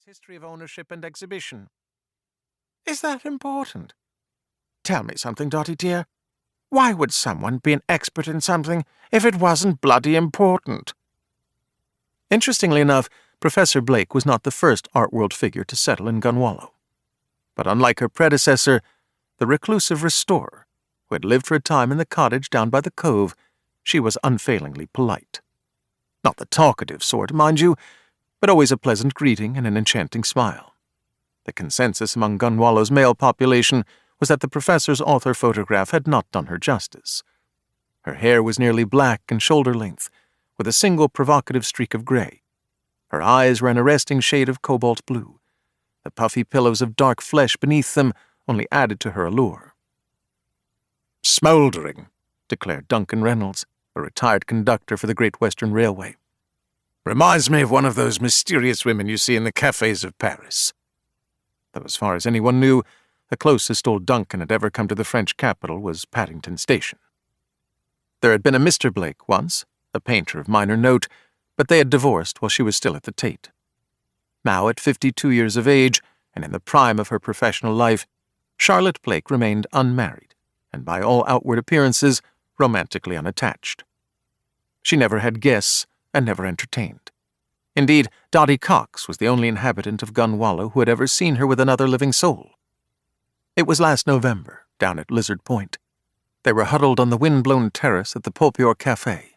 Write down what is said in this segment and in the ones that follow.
history of ownership and exhibition. Is that important? Tell me something, Dottie dear. Why would someone be an expert in something if it wasn't bloody important? Interestingly enough, Professor Blake was not the first art world figure to settle in Gunwallow. But unlike her predecessor, the reclusive restorer, who had lived for a time in the cottage down by the cove, she was unfailingly polite. Not the talkative sort, mind you, but always a pleasant greeting and an enchanting smile. The consensus among Gunwallow's male population was that the professor's author photograph had not done her justice. Her hair was nearly black and shoulder-length, with a single provocative streak of gray. Her eyes were an arresting shade of cobalt blue. The puffy pillows of dark flesh beneath them only added to her allure. "Smouldering," declared Duncan Reynolds, a retired conductor for the Great Western Railway. "Reminds me of one of those mysterious women you see in the cafes of Paris." Though as far as anyone knew, the closest old Duncan had ever come to the French capital was Paddington Station. There had been a Mr. Blake once, a painter of minor note, but they had divorced while she was still at the Tate. Now, at 52 years of age, and in the prime of her professional life, Charlotte Blake remained unmarried, and by all outward appearances, romantically unattached. She never had guests, and never entertained. Indeed, Dottie Cox was the only inhabitant of Gunwallow who had ever seen her with another living soul. It was last November, down at Lizard Point. They were huddled on the wind-blown terrace at the Polpior Café,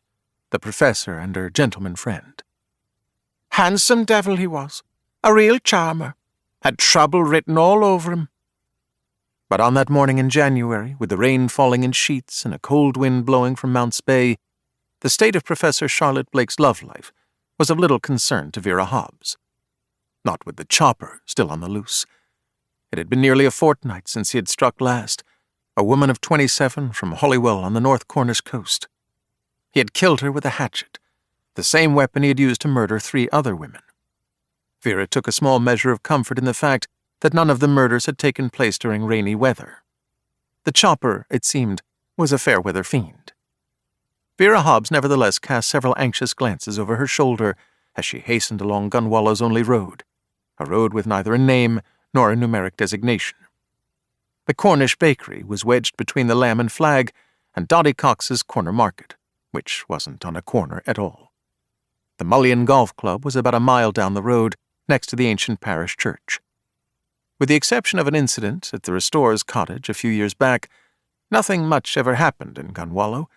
the professor and her gentleman friend. Handsome devil he was, a real charmer, had trouble written all over him. But on that morning in January, with the rain falling in sheets and a cold wind blowing from Mounts Bay, the state of Professor Charlotte Blake's love life was of little concern to Vera Hobbs. Not with the chopper still on the loose. It had been nearly a fortnight since he had struck last, a woman of 27 from Holywell on the North Cornish coast. He had killed her with a hatchet, the same weapon he had used to murder 3 other women. Vera took a small measure of comfort in the fact that none of the murders had taken place during rainy weather. The chopper, it seemed, was a fair-weather fiend. Vera Hobbs nevertheless cast several anxious glances over her shoulder as she hastened along Gunwallow's only road, a road with neither a name nor a numeric designation. The Cornish bakery was wedged between the Lamb and Flag and Dottie Cox's corner market, which wasn't on a corner at all. The Mullion Golf Club was about a mile down the road, next to the ancient parish church. With the exception of an incident at the restorer's cottage a few years back, nothing much ever happened in Gunwallow,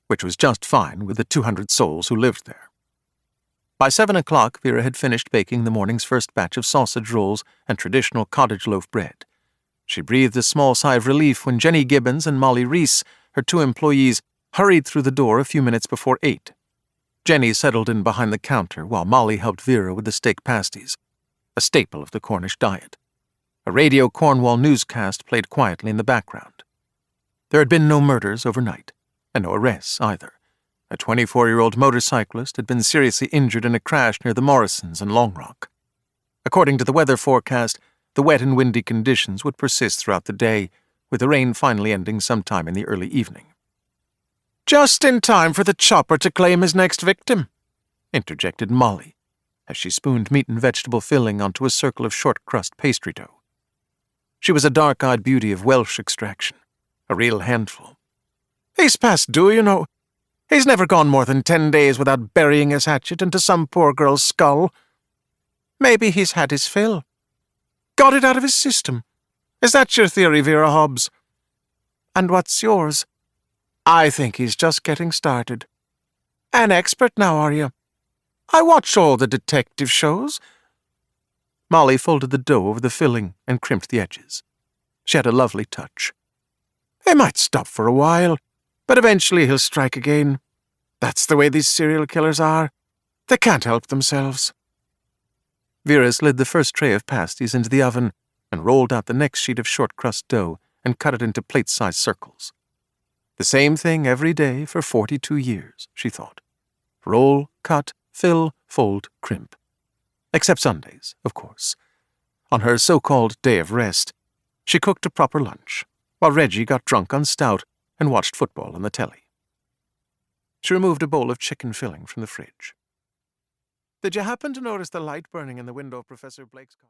which was just fine with the 200 souls who lived there. By 7 o'clock, Vera had finished baking the morning's first batch of sausage rolls and traditional cottage loaf bread. She breathed a small sigh of relief when Jenny Gibbons and Molly Reese, her 2 employees, hurried through the door a few minutes before 8. Jenny settled in behind the counter while Molly helped Vera with the steak pasties, a staple of the Cornish diet. A Radio Cornwall newscast played quietly in the background. There had been no murders overnight, and no arrests either. A 24-year-old motorcyclist had been seriously injured in a crash near the Morrisons in Long Rock. According to the weather forecast, the wet and windy conditions would persist throughout the day, with the rain finally ending sometime in the early evening. "Just in time for the chopper to claim his next victim," interjected Molly, as she spooned meat and vegetable filling onto a circle of short-crust pastry dough. She was a dark-eyed beauty of Welsh extraction, a real handful. "He's past due, you know. He's never gone more than 10 days without burying his hatchet into some poor girl's skull. Maybe he's had his fill. Got it out of his system. Is that your theory, Vera Hobbs? And what's yours? I think he's just getting started. An expert now, are you? I watch all the detective shows." Molly folded the dough over the filling and crimped the edges. She had a lovely touch. "He might stop for a while, but eventually he'll strike again. That's the way these serial killers are. They can't help themselves." Vera slid the first tray of pasties into the oven and rolled out the next sheet of short-crust dough and cut it into plate-sized circles. The same thing every day for 42 years, she thought. Roll, cut, fill, fold, crimp. Except Sundays, of course. On her so-called day of rest, she cooked a proper lunch, while Reggie got drunk on stout and watched football on the telly. She removed a bowl of chicken filling from the fridge. "Did you happen to notice the light burning in the window of Professor Blake's car?"